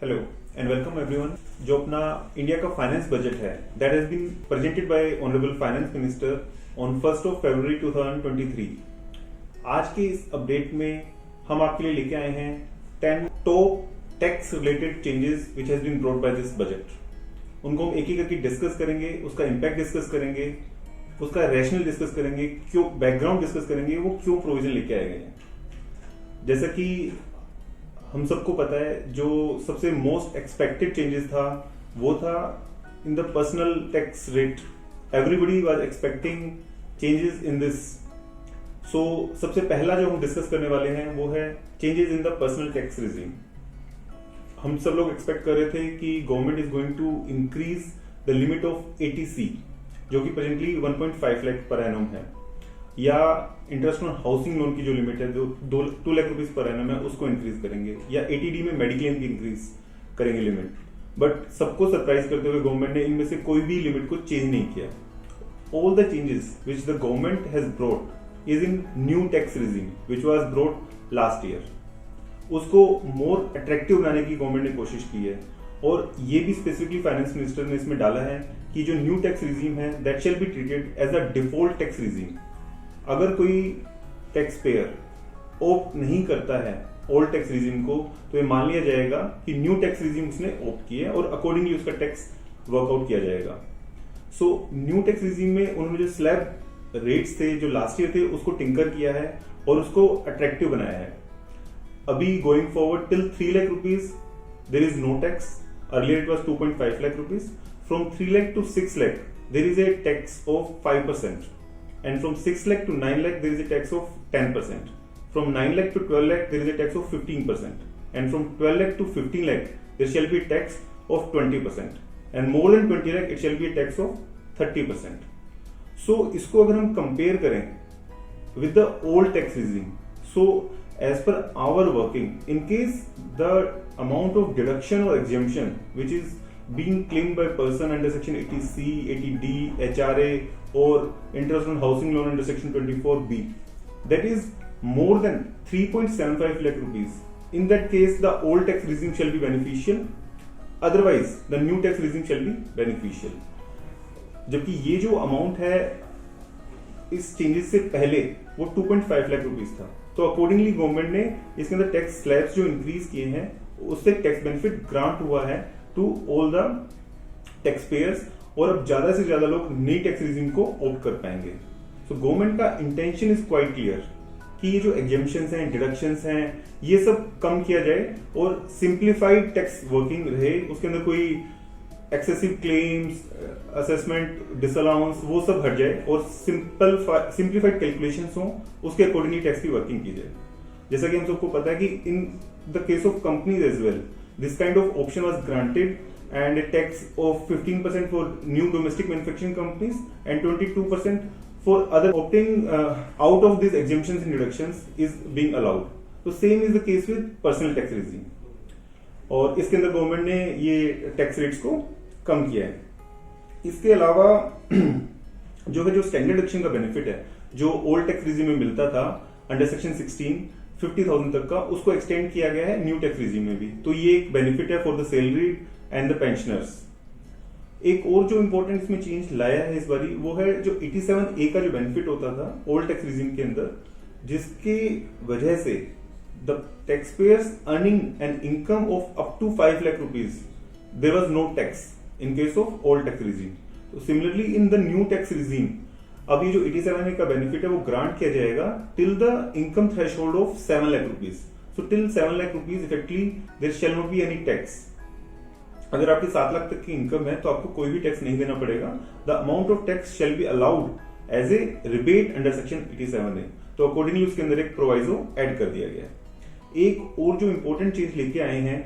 Hello and welcome everyone. जो अपना India का फाइनेंस बजट है that has been presented by honourable finance minister on 1st of February 2023। आज के इस अपडेट में हम आपके लिए लेके आए हैं 10 top tax related changes which has been brought by this budget. उनको हम एक एक करके डिस्कस करेंगे, उसका इम्पैक्ट डिस्कस करेंगे, उसका रैशनल डिस्कस करेंगे, क्यों बैकग्राउंड डिस्कस करेंगे, वो क्यों प्रोविजन लेके आए गए हैं। जैसा कि हम सबको पता है जो सबसे मोस्ट एक्सपेक्टेड चेंजेस था वो था in the personal tax rate. Everybody was expecting changes in this. So सबसे पहला जो हम डिस्कस करने वाले हैं वो है changes in the personal tax regime. हम सब लोग एक्सपेक्ट कर रहे थे कि government is going to increase the limit of ATC जो कि प्रेजेंटली 1.5 लाख पर एनम है, या इंटरेस्ट ऑन हाउसिंग लोन की जो लिमिट है जो 2 लाख रुपीज पर एनम है उसको इंक्रीज करेंगे, या ATD में मेडिक्लेम की इंक्रीज करेंगे लिमिट। बट सबको सरप्राइज करते हुए गवर्नमेंट ने इनमें से कोई भी लिमिट को चेंज नहीं किया। All the changes which the government has brought is in new tax regime which was brought last year. उसको मोर अट्रैक्टिव बनाने की गवर्नमेंट ने कोशिश की है, और ये भी स्पेसिफिकली फाइनेंस मिनिस्टर ने इसमें डाला है कि जो न्यू टैक्स रिजीम है that shall be treated as a default tax regime. अगर कोई टैक्स पेयर ऑप्ट नहीं करता है ओल्ड टैक्स रिजीम को तो ये मान लिया जाएगा कि न्यू टैक्स रिजीम उसने ऑप्ट किया है और अकॉर्डिंगली उसका टैक्स वर्कआउट किया जाएगा। सो न्यू टैक्स रिजीम में उन्होंने जो स्लैब रेट्स थे जो लास्ट ईयर थे उसको टिंकर किया है और उसको अट्रैक्टिव बनाया है। अभी going forward till 3 lakh rupees there is no tax. Earlier it was 2.5 lakh rupees. From 3 lakh to 6 lakh there is a tax of 5%, and from 6 lakh to 9 lakh there is a tax of 10%. From 9 lakh to 12 lakh there is a tax of 15%, and from 12 lakh to 15 lakh there shall be a tax of 20%, and more than 20 lakh it shall be a tax of 30%. So इसको अगर हम compare करें with the old tax regime, so as per our working, in case the amount of deduction or exemption which is being claimed by person under section 80C, 80D, HRA or interest on housing loan under section 24B, that is more than 3.75 lakh rupees. In that case, the old tax regime shall be beneficial. Otherwise, the new tax regime shall be beneficial. जबकि ये जो amount है इस changes से पहले वो 2.5 lakh rupees था, तो अकॉर्डिंगली गवर्नमेंट ने इसके अंदर टैक्स स्लैब्स जो इंक्रीज किए हैं उससे टैक्स बेनिफिट ग्रांट हुआ है to all the tax payers, और अब ज्यादा से ज्यादा लोग नई टैक्स रिजीम को ऑप्ट कर पाएंगे। सो गवर्नमेंट का इंटेंशन इज क्वाइट क्लियर कि ये जो एग्जेम्पशंस हैं, डिडक्शंस हैं, ये सब कम किया जाए और सिंप्लीफाइड टैक्स वर्किंग रहे। उसके अंदर कोई एक्सेसिव क्लेम्स, असेसमेंट, डिसअलाउंस वो सब हट जाए और सिंप्लीफाइड कैलकुलेशंस हो, उसके अकॉर्डिंगली टैक्स की वर्किंग की जाए। जैसा कि हम सबको पता है कि in the case of companies as well this kind of option was granted, and a tax of 15% for new domestic manufacturing companies and 22% for other opting out of these exemptions and deductions is being allowed. So same is the case with personal tax regime, और इसके अंदर government ने ये tax rates को कम किया है। इसके अलावा जो है जो स्टैंडर्ड डिडक्शन का बेनिफिट है जो ओल्ड टैक्स रिजीम में मिलता था अंडर सेक्शन 16 50,000 तक का, उसको एक्सटेंड किया गया है न्यू टैक्स रिजीम में भी। तो ये एक बेनिफिट है for the salary and the pensioners. एक और जो इंपॉर्टेंट इसमें चेंज लाया है इस बारी वो है जो 87A का जो बेनिफिट होता था ओल्ड टैक्स रिजीम के अंदर, जिसकी वजह से the tax payers earning an income of up to 5 lakh rupees there was no tax in case of old tax regime. तो similarly in the new tax regime अब ये जो 87A का बेनिफिट है वो ग्रांट किया जाएगा till the income threshold of 7 lakh rupees. So till 7 lakh rupees effectively there shall not be any tax. अगर आपकी 7 लाख तक की इनकम है तो आपको कोई भी टैक्स नहीं देना पड़ेगा। The amount of tax shall be allowed as a rebate under section 87A। तो अकॉर्डिंगली उसके अंदर एक प्रोवाइजो ऐड कर दिया गया है। एक और जो इंपॉर्टेंट चीज लेके आए हैं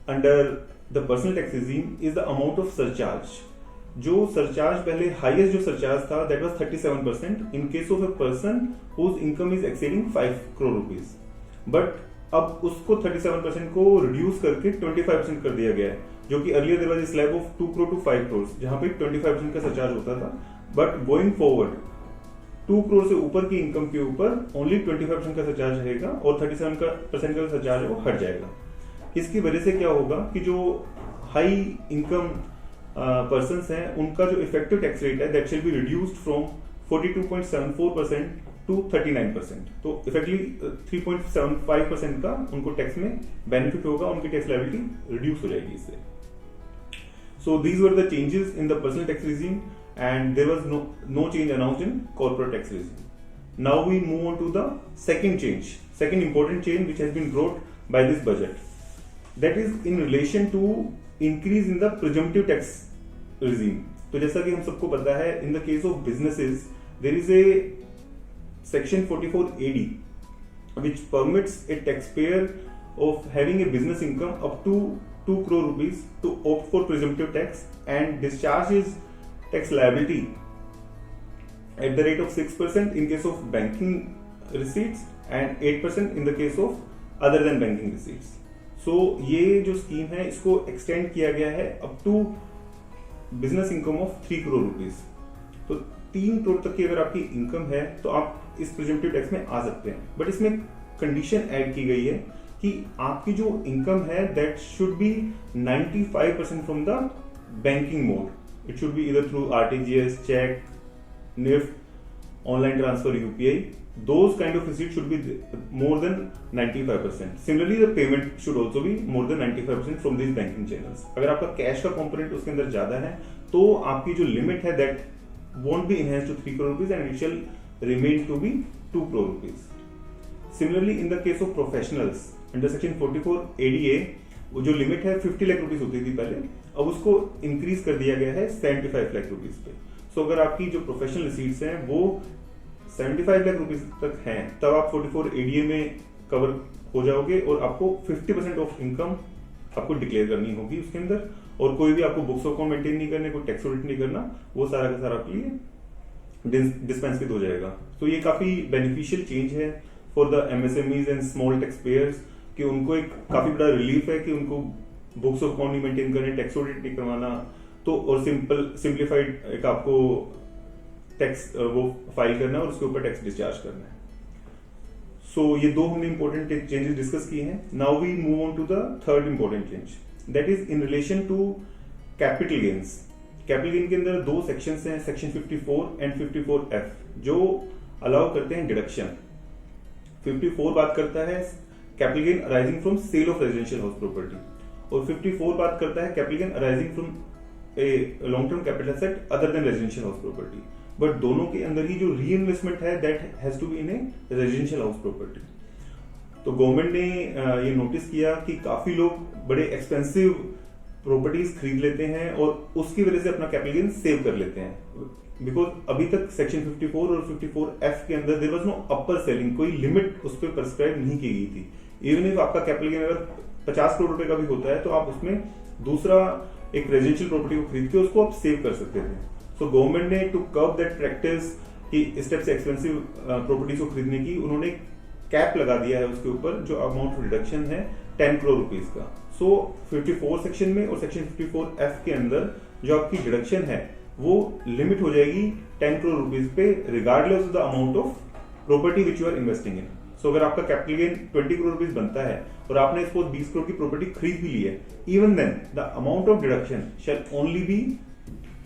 under the personal tax regime is the amount of surcharge. जो सरचार्ज पहले हाईएस्ट जो सरचार्ज था that was 37% in case of a person whose income is exceeding 5 crore rupees, but अब उसको 37% को रिड्यूस करके 25% कर दिया गया है, जो कि earlier there was a slab of 2 crore to 5 crore जहां पे 25% का सरचार्ज होता था। बट गोइंग फॉरवर्ड 2 करोड़ से ऊपर की इनकम के ऊपर ओनली 25% का सरचार्ज रहेगा और 37% का सरचार्ज वो हट जाएगा। इसकी वजह से क्या होगा कि जो हाई इनकम पर्सन्स हैं उनका जो इफेक्टिव टैक्स रेट है that shall be reduced from 42.74% to 39%। तो इफेक्टिवली 3.75% का उनको टैक्स में बेनिफिट होगा, उनकी टैक्स लायबिलिटी रिड्यूस हो जाएगी इससे। So these were the changes in the personal tax regime and there was no change announced in corporate tax regime. Now we move on to the second important change which has been brought by this budget. That is in relation to increase in the presumptive tax regime. तो जैसा कि हम सबको पता है, in the case of businesses there is a section 44AD which permits a taxpayer of having a business income up to 2 crore rupees to opt for presumptive tax and discharge his tax liability at the rate of 6% in case of banking receipts and 8% in the case of other than banking receipts. So ये जो scheme है इसको extend किया गया है up to business income of 3 crore rupees. तो 3 करोड़ तक की अगर आपकी इनकम है तो आप इस प्रिजम्पटिव टैक्स में आ सकते हैं, बट इसमें कंडीशन ऐड की गई है कि आपकी जो इनकम है that should be 95% from the banking mode. It should be either through RTGS, check, NIFT, online transfer, UPI. Those kind of receipts should be more than 95%. Similarly, the payment should also be more than 95% from these banking channels. अगर आपका cash का component उसके अंदर ज्यादा है तो आपकी जो लिमिट है that won't be enhanced to 3 crore rupees and it shall remain to be 2 crore rupees. Similarly, in the case of professionals, under section 44 ADA, वो जो लिमिट है 50 लाख रुपीस होती थी पहले, अब उसको इंक्रीज कर दिया गया है 75 लाख रुपीस पे। सो अगर आपकी जो प्रोफेशनल रिसीट्स हैं वो 75 लाख रुपीस तक हैं तब आप 44 ADA में कवर हो जाओगे और आपको 50% ऑफ इनकम आपको डिक्लेयर करनी होगी उसके अंदर, और कोई भी आपको बुक्स अकाउंट मेंटेन नहीं करने, कोई टैक्स ऑडिट नहीं करना, वो सारा का सारा आपके लिए डिस्पेंस हो जाएगा। तो ये काफी बेनिफिशियल चेंज है for the MSMEs and small tax payers कि उनको एक काफी बड़ा रिलीफ है कि उनको बुक्स ऑफ अकाउंट नहीं मेंटेन करने, टैक्स ऑडिट नहीं करवाना, तो और सिंप्लीफाइड एक आपको टैक्स वो फाइल करना और उसके ऊपर टैक्स डिस्चार्ज करना है। सो ये दो हमने इंपॉर्टेंट चेंजेस डिस्कस किए हैं। Now we move on to the third important change, that is in relation to capital gains. Capital gain के अंदर दो सेक्शंस हैं, सेक्शन 54 एंड 54F, जो अलाउ करते हैं डिडक्शन। 54 बात करता है capital gain arising from sale of residential house property, और 54 बात करता है capital gain arising from a long term capital asset other than residential house property. But दोनों के अंदर ही जो री इन्वेस्टमेंट है that has to be in a residential house property. तो गवर्नमेंट ने ये नोटिस किया कि काफी लोग बड़े एक्सपेंसिव प्रॉपर्टीज खरीद लेते हैं और उसकी वजह से अपना कैपिटल गेन सेव कर लेते हैं, बिकॉज अभी तक सेक्शन 54 और 54F के अंदर there was no upper ceiling, कोई लिमिट उस पर प्रिस्क्राइब नहीं की गई थी। इवन इफ आपका कैपिटल गेन अगर 50 करोड़ रुपए का भी होता है तो आप उसमें दूसरा एक रेजिडेंशियल प्रॉपर्टी को खरीद के उसको आप सेव कर सकते थे। सो गवर्नमेंट ने टू कर्ब दैट प्रैक्टिस कि इस टाइप से एक्सपेंसिव प्रॉपर्टीज को खरीदने की, उन्होंने कैप लगा दिया है उसके ऊपर, जो अमाउंट रिडक्शन है 10 करोड़ रुपीज का। सो 54 सेक्शन में और सेक्शन 54F के अंदर जो आपकी डिडक्शन है वो लिमिट हो जाएगी 10 करोड़ रुपीज पे, regardless of the amount of property which you are investing in. So अगर आपका कैपिटल गेन 20 करोड़ रुपीज बनता है और आपने इसको 20 करोड़ की प्रॉपर्टी खरीद भी ली है, even then the amount of deduction shall only be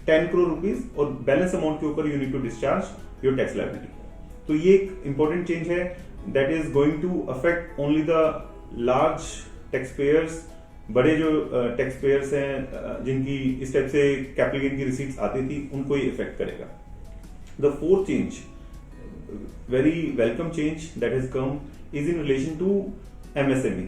10 crore rupees, और बैलेंस अमाउंट के ऊपर you need to discharge your tax liability. तो ये एक इंपॉर्टेंट चेंज है that is going to affect only the large tax payers. बड़े जो tax payers हैं जिनकी इस टाइप से कैपिटल गेन की रिसीट्स आती थी, उनको ये इफेक्ट करेगा। The fourth change, very welcome change that has come is in relation to MSME.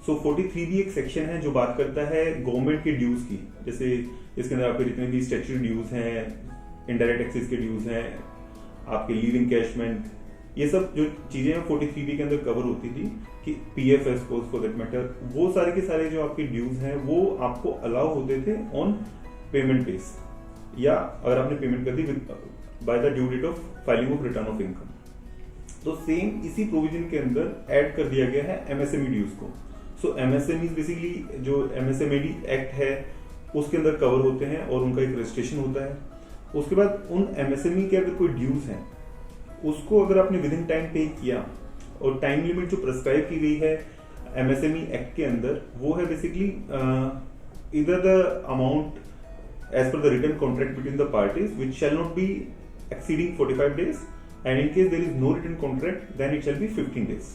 So 43 भी एक सेक्शन है जो बात करता है गवर्नमेंट के ड्यूज की, जैसे इसके अंदर आपके जितने भी स्टैट्यूटरी ड्यूज हैं, इनडायरेक्ट टैक्सेस के ड्यूज हैं, आपके लीव इनकैशमेंट, ये सब जो चीजें हैं 43B के अंदर कवर होती थी कि PFS फॉर दैट मैटर, वो सारे के सारे जो आपके ड्यूज हैं वो आपको अलाउ होते थे ऑन पेमेंट बेस, या अगर आपने पेमेंट कर दी by the due date of filing of return of income. तो सेम इसी प्रोविजन के अंदर ऐड कर दिया गया है MSME ड्यूज को। सो MSME बेसिकली जो MSMED एक्ट है उसके अंदर कवर होते हैं और उनका एक रजिस्ट्रेशन होता है। उसके बाद उन MSME के अगर कोई ड्यूज हैं उसको अगर आपने विद इन टाइम पे किया, और टाइम लिमिट जो प्रिस्क्राइब की गई है MSME एक्ट के अंदर, वो है बेसिकली इधर the amount as per the written contract between the parties which shall not be exceeding 45 days and in case there is no written contract then it shall be 15 days.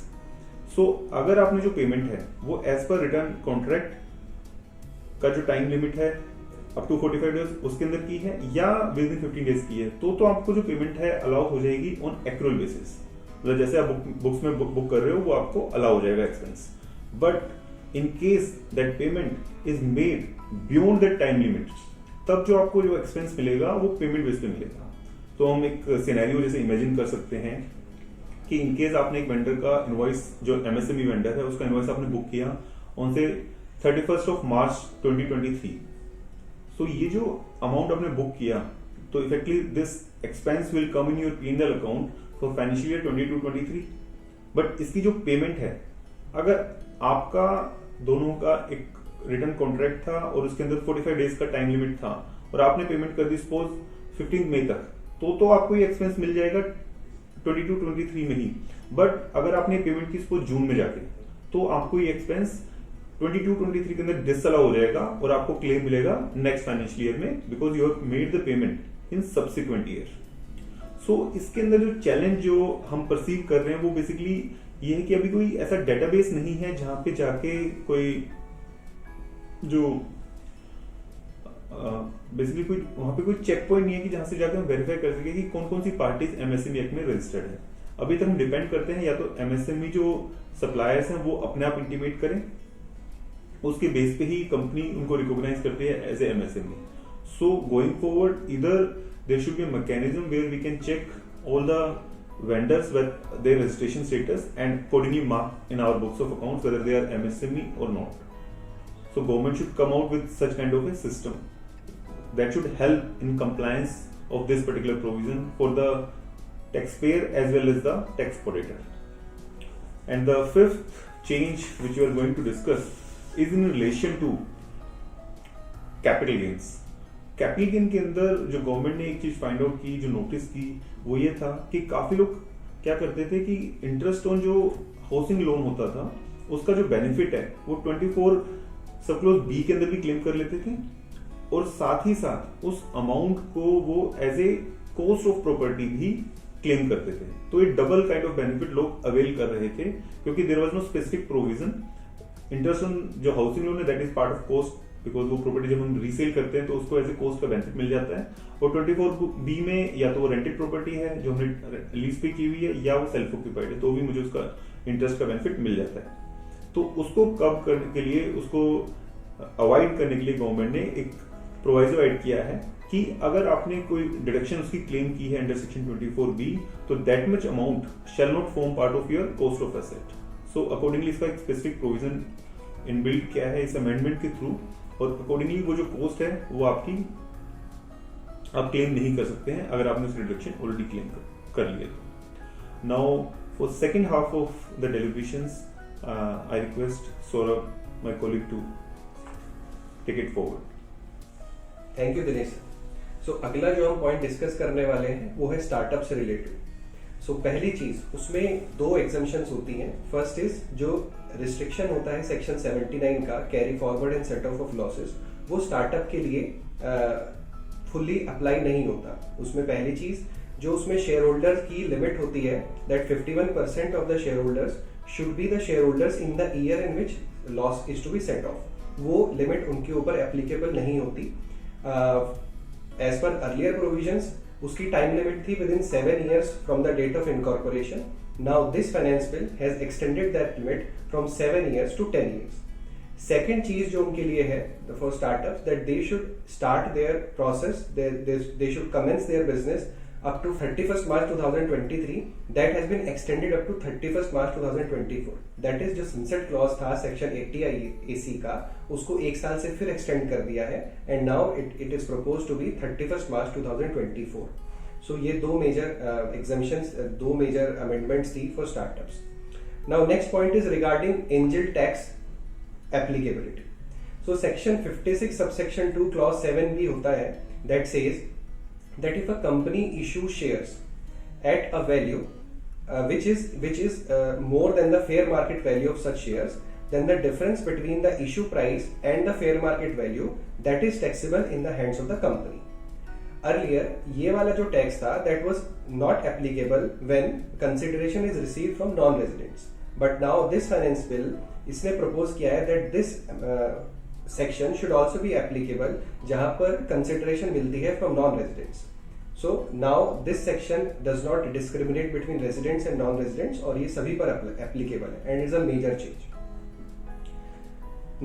So अगर आपने जो payment है वो as per written contract का जो time limit है up to 45 days उसके अंदर की है या विद इन 15 डेज की है तो आपको जो पेमेंट है अलाउ हो जाएगी ऑन एक्रूअल बेसिस, मतलब जैसे आप बुक्स में बुक कर रहे हो वो आपको अलाउ हो जाएगा expense. But in case that payment is made beyond that time limit, तब जो आपको जो एक्सपेंस मिलेगा वो पेमेंट बेस पे मिलेगा. तो हम एक सिनेरियो जैसे इमेजिन कर सकते हैं कि इनकेस आपने एक वेंडर का इनवॉइस, जो MSME वेंडर है उसका इनवॉइस आपने बुक किया ऑन से 31st ऑफ मार्च 2023. सो ये जो अमाउंट आपने बुक किया तो effectively this expense will come in your P&L account for financial year 22-23. But इसकी जो पेमेंट है, अगर आपका दोनों का एक रिटर्न कॉन्ट्रैक्ट था और उसके अंदर 45 डेज का टाइम लिमिट था और आपने पेमेंट कर दी सपोज 15 मई तक, तो आपको ये एक्सपेंस मिल जाएगा 22-23 में ही. बट अगर आपने पेमेंट की सपोज जून में जाके, तो आपको ये एक्सपेंस 22-23 के अंदर डिसअलाउ हो जाएगा और आपको क्लेम मिलेगा नेक्स्ट फाइनेंशियल ईयर में because you have made the payment in subsequent year. So इसके अंदर जो चैलेंज जो हम परसीव कर रहे हैं वो बेसिकली ये है कि अभी कोई ऐसा डेटाबेस नहीं है जहां पे जाके कोई जो बेसिकली कोई वहां पे कोई चेक पॉइंट नहीं है कि जहां से जाकर हम वेरीफाई कर सके कि कौन कौन सी पार्टीज MSME एक्ट में रजिस्टर्ड है. अभी तक हम डिपेंड करते हैं या तो MSME जो सप्लायर्स हैं वो अपने आप इंटीमेट करें, उसके बेस पे ही कंपनी उनको रिकॉग्नाइज करती है as a MSME. So going forward इधर there should be a mechanism where we can check all the vendors with their registration status and accordingly mark in our books of accounts whether they are MSME or not. So government should come out with such kind of a system that should help in compliance of this particular provision for the taxpayer as well as the tax auditor. And the fifth change which we are going to discuss is in relation to capital gains. Capital gain के अंदर जो government ने एक चीज find out की, जो notice की, वो ये था कि काफी लोग क्या करते थे कि इंटरेस्ट ऑन जो हाउसिंग लोन होता था उसका जो बेनिफिट है वो 24 सब क्लोज बी के अंदर भी क्लेम कर लेते थे और साथ ही साथ उस अमाउंट को वो as a cost of property भी क्लेम करते थे. तो ये डबल काइंड ऑफ बेनिफिट लोग अवेल कर रहे थे क्योंकि there was no specific provision. Interest on जो हाउसिंग लोन है that is part of cost because वो प्रॉपर्टी जब हम रीसेल करते हैं तो उसको एज ए कॉस्ट का बेनिफिट मिल जाता है. और 24B में या तो वो रेंटेड प्रॉपर्टी है जो हमने लीज पे की हुई है या वो सेल्फ ऑक्यूपाइड है तो भी मुझे उसका इंटरेस्ट का बेनिफिट मिल जाता है. तो उसको कब करने के लिए, उसको अवॉइड करने के लिए गवर्नमेंट ने एक प्रोवाइजो ऐड किया है कि अगर आपने कोई डिडक्शन उसकी क्लेम की है अंडर सेक्शन 24B तो that much amount shall not form part of your cost of asset. So accordingly इसका एक स्पेसिफिक प्रोविजन इनबिल्ट किया है इस अमेंडमेंट के थ्रू और अकॉर्डिंगली वो जो कॉस्ट है वो आप क्लेम नहीं कर सकते हैं अगर आपने उस रिडक्शन ऑलरेडी क्लेम कर लिया. Now for second half of the deliberations I request Saurabh my colleague to take it forward. Thank you Dinesh. So अगला जो हम पॉइंट डिस्कस करने वाले हैं वो है स्टार्टअप से रिलेटेड. सो पहली चीज, उसमें दो एग्जम्पशंस होती हैं. फर्स्ट इज जो रिस्ट्रिक्शन होता है सेक्शन 79 का, carry forward and set of losses, वो स्टार्टअप के लिए फुल्ली अप्लाई नहीं होता. उसमें पहली चीज जो उसमें शेयर होल्डर्स की लिमिट होती है that 51% of the share holders should be the share holders in the year in which loss is to be set off. वो लिमिट उनके ऊपर एप्लीकेबल नहीं होती. एज पर अर्लियर प्रोविजंस उसकी टाइम लिमिट थी within 7 years from the date of incorporation. Now this finance bill has extended that limit from 7 years to 10 years. Second चीज जो उनके लिए है for startups that they should start their process, they should commence their business up to 31st March 2023. That has been extended up to 31st March 2024. That is जो sunset clause था section 80 AC का, उसको एक साल से फिर extend कर दिया है and now it is proposed to be 31st March 2024. So ये दो major exemptions, दो major amendments थी for startups. Now next point is regarding angel tax applicability. So section 56 subsection 2 clause 7B होता है that says that if a company issues shares at a value which is more than the fair market value of such shares, then the difference between the issue price and the fair market value that is taxable in the hands of the company. Earlier, ये वाला जो tax था that was not applicable when consideration is received from non-residents. But now this finance bill इसने propose किया है that this section should also be applicable जहाँ पर consideration मिलती है from non-residents. So now this section does not discriminate between residents and non-residents और ये सभी पर applicable है and is a major change.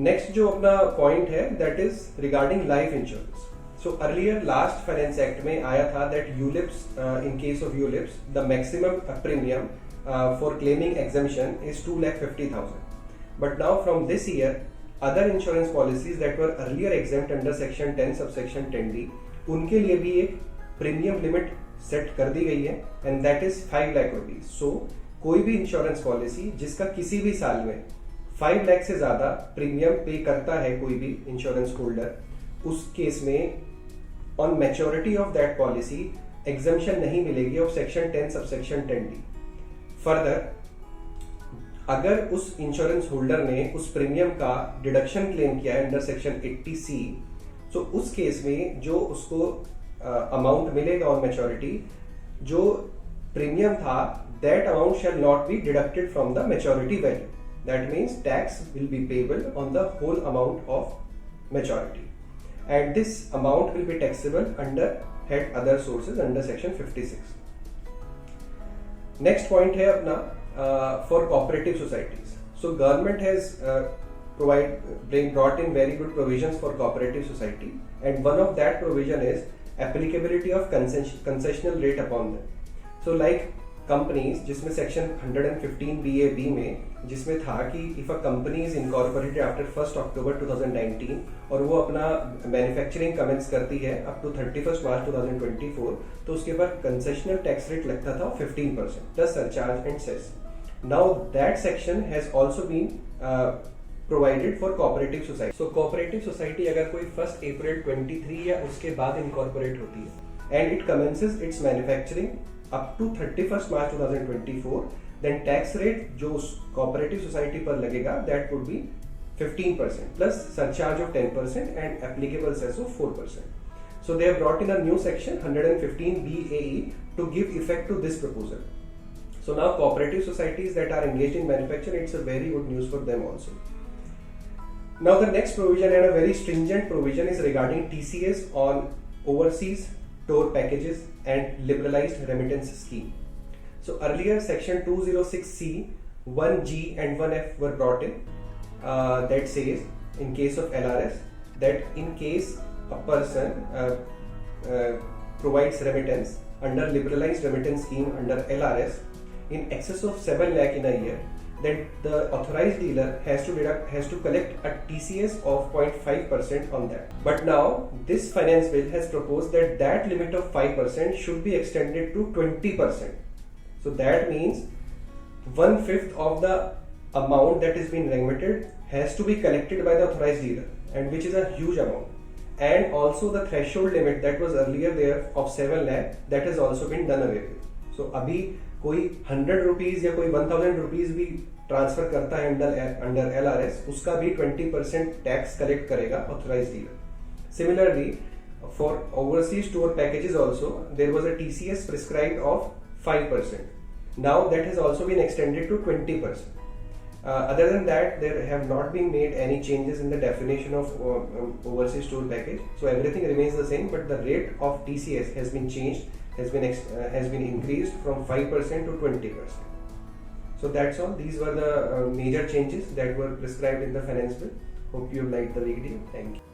Next जो अपना point है that is regarding life insurance. So earlier last finance act में आया था that ULIPs in case of ULIPs the maximum premium for claiming exemption is 2,50,000. But now from this year other insurance policies that were earlier exempt under section 10 subsection 10D उनके लिए भी एक premium limit set कर दी गई है and that is 5 lakh rupees. So कोई भी insurance policy जिसका किसी भी साल में 5 लाख से ज्यादा प्रीमियम पे करता है कोई भी इंश्योरेंस होल्डर, उस केस में on maturity of that policy exemption नहीं मिलेगी of section 10 subsection 10D. Further अगर उस इंश्योरेंस होल्डर ने उस प्रीमियम का डिडक्शन क्लेम किया है अंडर सेक्शन 80C, तो उस केस में जो उसको अमाउंट मिलेगा ऑन मैच्योरिटी, जो प्रीमियम था that amount shall not be deducted from the maturity value. That means tax will be payable on the whole amount of maturity and this amount will be taxable under head other sources under section 56. Next point है अपना for cooperative societies. So government has brought in very good provisions for cooperative society and one of that provision is applicability of concessional rate upon them. So like companies जिसमें section 115BAB में जिसमें था कि if a company is incorporated after 1st October 2019 और वो अपना manufacturing commence करती है अप टू 31st March 2024, तो उसके ऊपर कंसेशनल टैक्स रेट लगता था 15% plus surcharge and cess. Now that section has also been provided for cooperative society. So cooperative society अगर कोई 1st April 23 या उसके बाद इनकॉर्पोरेट होती है and it commences it's manufacturing up to 31st March 2024, then tax rate जो उस cooperative society पर लगेगा that would be 15% plus surcharge of 10% and applicable cess of 4%. So they have brought in a new section 115BAE to give effect to this proposal. So now cooperative societies that are engaged in manufacturing, it's a very good news for them also. Now the next provision and a very stringent provision is regarding TCS on overseas tour packages and liberalized remittance scheme. So earlier section 206C, 1G and 1F were brought in that says in case of LRS that in case a person provides remittance under liberalized remittance scheme under LRS in excess of 7 lakh in a year, then the authorized dealer has to collect a TCS of 0.5% on that. But now this finance bill has proposed that limit of 5% should be extended to 20%. So that means 1/5 of the amount that is being remitted has to be collected by the authorized dealer, and which is a huge amount. And also the threshold limit that was earlier there of 7 lakh, that has also been done away with. So अभी कोई 100 rupees या कोई 1000 rupees भी transfer करता है under LRS, उसका भी 20% tax collect करेगा authorise dealer. Similarly for overseas tour packages also there was a TCS prescribed of 5%. Now that has also been extended to 20%. Other than that, there have not been made any changes in the definition of overseas tour package. So everything remains the same, but the rate of TCS has been changed, has been increased from 5% to 20%. So that's all. These were the major changes that were prescribed in the finance bill. Hope you liked the video. Thank you.